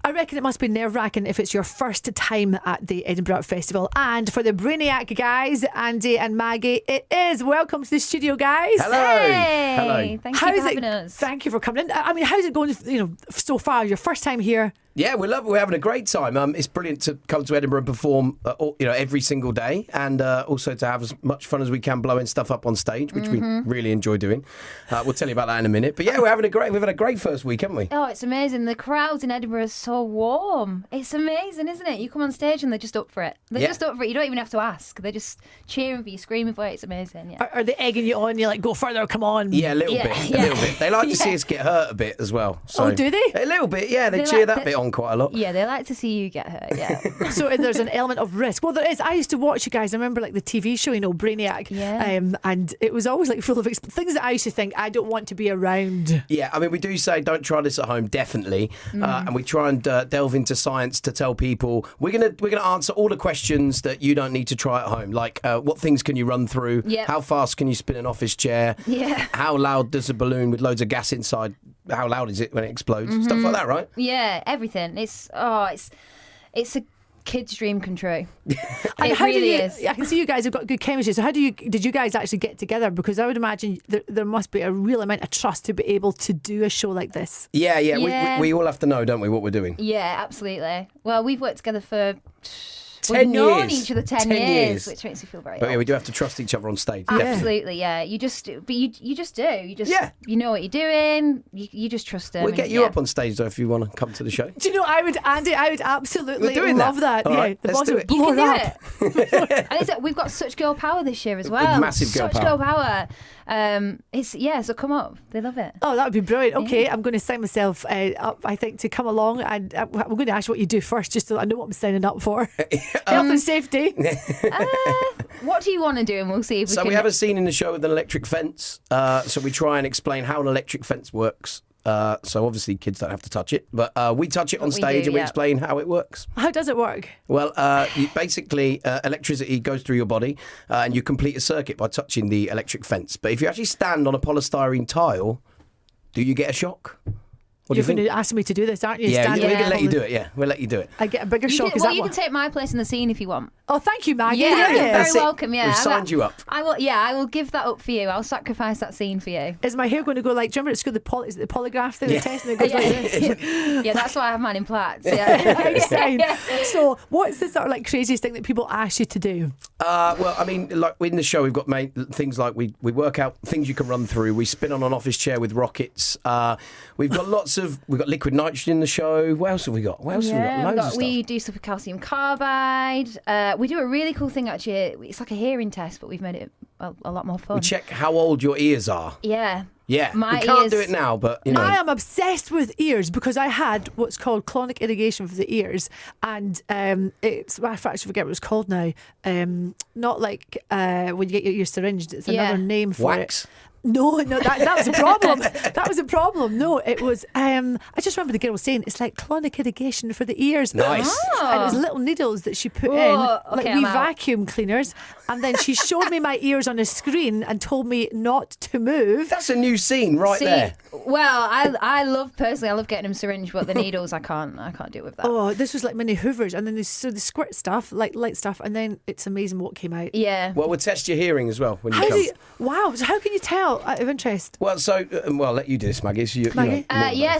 I reckon it must be nerve-wracking if it's your first time at the Edinburgh Festival. And for the Brainiac guys, Andy and Maggie, it is. Welcome to the studio, guys. Hello. Hey. Hello. Thank you for having us. Thank you for coming in. I mean, how's it going, so far? Your first time here? Yeah, we're having a great time. It's brilliant to come to Edinburgh and perform, every single day, and also to have as much fun as we can blowing stuff up on stage, which we really enjoy doing. We'll tell you about that in a minute. But yeah, we've had a great first week, haven't we? Oh, it's amazing. The crowds in Edinburgh are so warm. It's amazing, isn't it? You come on stage and they're just up for it. They're just up for it. You don't even have to ask. They're just cheering for you, screaming for it. It's amazing. Yeah. Are they egging you on? You're like, go further, come on. Yeah, a little bit. They like to see us get hurt a bit as well. So. Oh, do they? A little bit, yeah. They cheer that bit on quite a lot. Yeah, they like to see you get hurt, yeah. So there's an element of risk. Well, there is. I used to watch you guys. I remember like the TV show, Brainiac. Yeah. And it was always like full of things that I used to think I don't want to be around. Yeah, I mean, we do say don't try this at home, definitely. And we try and delve into science to tell people we're gonna answer all the questions that you don't need to try at home. Like what things can you run through? Yep. How fast can you spin an office chair? Yeah. How loud does a balloon with loads of gas inside? How loud is it when it explodes? Stuff like that, right? Yeah, everything. It's a kid's dream come true. And it really is. I can see you guys have got good chemistry. So did you guys actually get together? Because I would imagine there must be a real amount of trust to be able to do a show like this. Yeah. Yeah. We all have to know, don't we, what we're doing? Yeah, absolutely. Well, we've worked together for 10 we've known years. each other 10 years, which makes me feel very But yeah, old. we do have to trust each other on stage. Absolutely, yeah. You just do. You know what you're doing. You just trust them. We'll get you up on stage though if you want to come to the show. Do you know, I would absolutely We're doing love that. All Yeah, right, the let's boss do would it. blow You can up. do it. And we've got such girl power this year as well. Massive girl such power. girl power. So come up. They love it. Oh, that would be brilliant. Okay, I'm going to sign myself up, I think, to come along. And I'm going to ask you what you do first, just so I know what I'm signing up for. Health and safety. What do you want to do? And we'll see if we can. We have a scene in the show with an electric fence. So we try and explain how an electric fence works. So obviously kids don't have to touch it, but we touch it on stage and we explain how it works. How does it work? Well, basically electricity goes through your body and you complete a circuit by touching the electric fence. But if you actually stand on a polystyrene tile, do you get a shock? What You're do you going think? to ask me to do this, aren't you? Yeah, Stand we're on going to let you the- do it. Yeah, we'll let you do it. I get a bigger shock. you can take my place in the scene if you want. Oh, thank you, Maggie. Yeah, Yeah. you're very That's it. welcome. Yeah, We've signed you up. I will. Yeah, I will give that up for you. I'll sacrifice that scene for you. Is my hair going to go like, do you remember at school is it the polygraph thing, the test, and it goes like this? Yeah, that's why I have mine in plaits. Yeah. Insane. So, what's the sort of like craziest thing that people ask you to do? Well, I mean, like in the show, we've got things like we work out things you can run through. We spin on an office chair with rockets. We've got we've got liquid nitrogen in the show. What else have we got? Loads of stuff. We do stuff with calcium carbide. We do a really cool thing actually. It's like a hearing test, but we've made it a lot more fun. We check how old your ears are. Yeah. Yeah, My we can't ears- do it now, but I am obsessed with ears because I had what's called colonic irrigation for the ears, and it's I actually forget what it's called now. Not like when you get your ears syringed. It's another name for wax. it. No, that was a problem. That was a problem. No, it was. I just remember the girl was saying it's like colonic irrigation for the ears. Nice. And it was little needles that she put in, like I'm wee out. vacuum cleaners. And then she showed me my ears on a screen and told me not to move. That's a new scene right there. Well, I love getting them syringed, but the needles I can't do with that. Oh, this was like mini hoovers, and then the squirt stuff, like light stuff, and then it's amazing what came out. Yeah. Well, we'll test your hearing as well when you How come. do you, wow, so how can you tell out of interest? Well, so I'll let you do this, Maggie. So Maggie?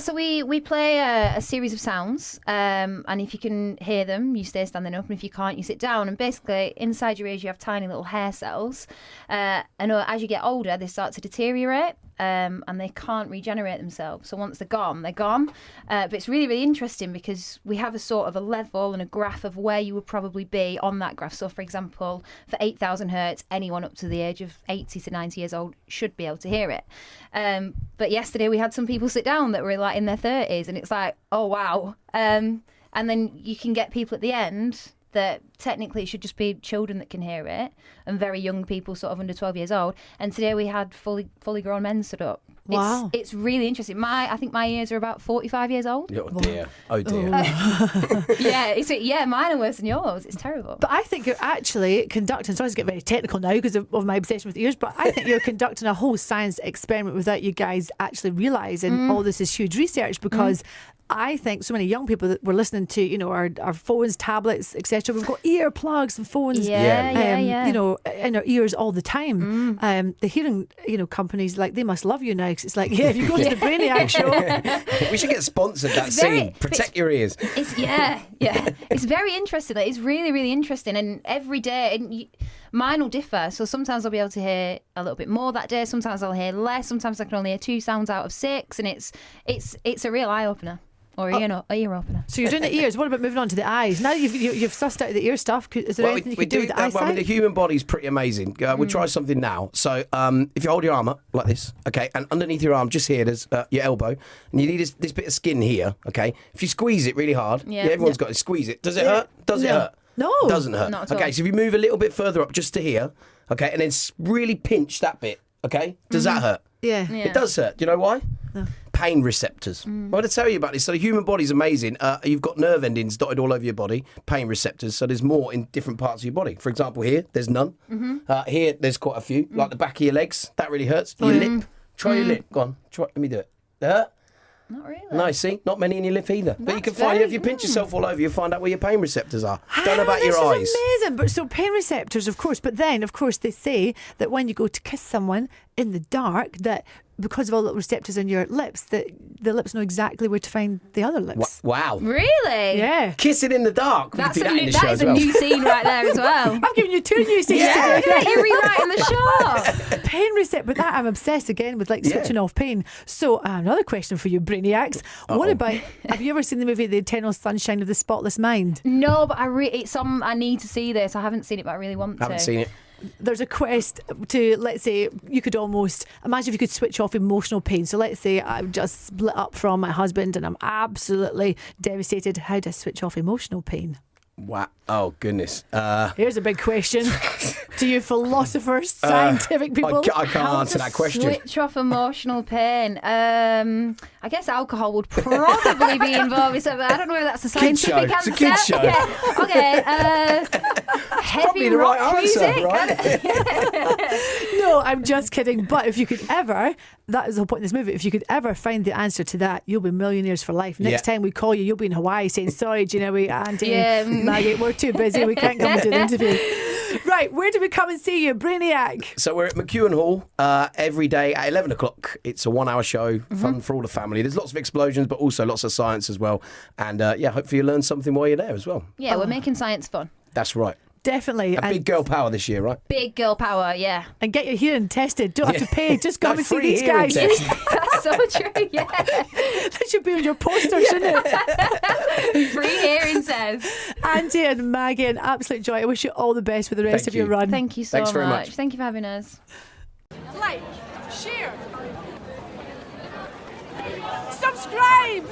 So we play a series of sounds, and if you can hear them, you stay standing up, and if you can't, you sit down. And basically, inside your ears, you have tiny little hair cells, and as you get older, they start to deteriorate, and they can't regenerate themselves. So once they're gone, they're gone. But it's really, really interesting because we have a sort of a level and a graph of where you would probably be on that graph. So, for example, for 8,000 hertz, anyone up to the age of 80 to 90 years old should be able to hear it. But yesterday we had some people sit down that were like in their 30s, and it's like, oh wow. And then you can get people at the end that technically it should just be children that can hear it, and very young people sort of under 12 years old. And today we had fully grown men stood up Wow. It's really interesting. I think my ears are about 45 years old. Oh dear. Oh dear. Mine are worse than yours. It's terrible. But I think you're actually conducting, sorry to get very technical now because of my obsession with ears, but I think you're conducting a whole science experiment without you guys actually realising all this is huge research, because I think so many young people that we're listening to, you know, our phones, tablets, etc. We've got earplugs and phones, Yeah. you know, in our ears all the time. The hearing, you know, companies, like, they must love you now, 'cause it's like, if you go to the Brainiac show. We should get sponsored that very- scene. Protect your ears. It's It's very interesting. Like, it's really, really interesting. And every day, mine will differ. So sometimes I'll be able to hear a little bit more that day. Sometimes I'll hear less. Sometimes I can only hear 2 sounds out of 6. And it's a real eye opener. Or ear opener. So you're doing the ears. What about moving on to the eyes? Now you've sussed out the ear stuff. Is there anything you could do with the eyesight? I mean, the human body's pretty amazing. We'll try something now. So if you hold your arm up like this, okay, and underneath your arm, just here, there's your elbow, and you need this bit of skin here, okay. If you squeeze it really hard, everyone's got to squeeze it. Does it hurt? Does it hurt? No. It doesn't hurt. Not at all. Okay, so if you move a little bit further up, just to here, okay, and then really pinch that bit, okay, does that hurt? Yeah. It does hurt. Do you know why? No. Pain receptors. I'm going to tell you about this. So the human body's amazing. You've got nerve endings dotted all over your body, pain receptors. So there's more in different parts of your body. For example, here, there's none. Here, there's quite a few. Like the back of your legs, that really hurts. Your lip. Try your lip. Go on. Let me do it. They hurt? Not really. No, see? Not many in your lip either. But you can find, if you pinch yourself all over, you'll find out where your pain receptors are. Don't know about your eyes. This is amazing. But so pain receptors, of course. But then, of course, they say that when you go to kiss someone in the dark, that because of all the receptors in your lips, that the lips know exactly where to find the other lips. Wow. Really? Yeah. Kissing in the dark. That's we could do that in the that show is as a well. new scene right there as well. I'm giving you 2 new scenes Yeah, today. you're rewriting the show. Pain receptor, but that I'm obsessed again with, like, switching off pain. So another question for you, Brainiacs. What about, have you ever seen the movie The Eternal Sunshine of the Spotless Mind? No, but I need to see this. I haven't seen it, but I really want to. Haven't seen it. There's a quest to, let's say, you could almost imagine if you could switch off emotional pain. So let's say I've just split up from my husband and I'm absolutely devastated. How do I switch off emotional pain? Wow. Oh, goodness. Here's a big question to you philosophers, scientific people. I can't answer that question. Switch off emotional pain. I guess alcohol would probably be involved. So I don't know if that's a scientific show. answer. It's a kid's show. Yeah. Okay. Heavy Probably the rock right answer, music. right? No, I'm just kidding. But if you could ever, that is the whole point of this movie, if you could ever find the answer to that, you'll be millionaires for life. Next time we call you, you'll be in Hawaii saying, sorry, Gina, Auntie, Maggie, we're too busy. We can't come and do the interview. Right, where do we come and see you, Brainiac? So we're at McEwen Hall every day at 11 o'clock. It's a 1-hour show, fun for all the family. There's lots of explosions, but also lots of science as well. And hopefully you learn something while you're there as well. Yeah, we're making science fun. That's right. Definitely. A big girl power this year, right? Big girl power, yeah. And get your hearing tested. Don't have to pay. Just come and see free these hearing guys. test. That's so true, yeah. That should be on your poster, shouldn't it? Free hearing says. Auntie and Maggie, an absolute joy. I wish you all the best for the rest Thank of your you. run. Thank you so Thanks very much. Thank you for having us. Like, share, subscribe.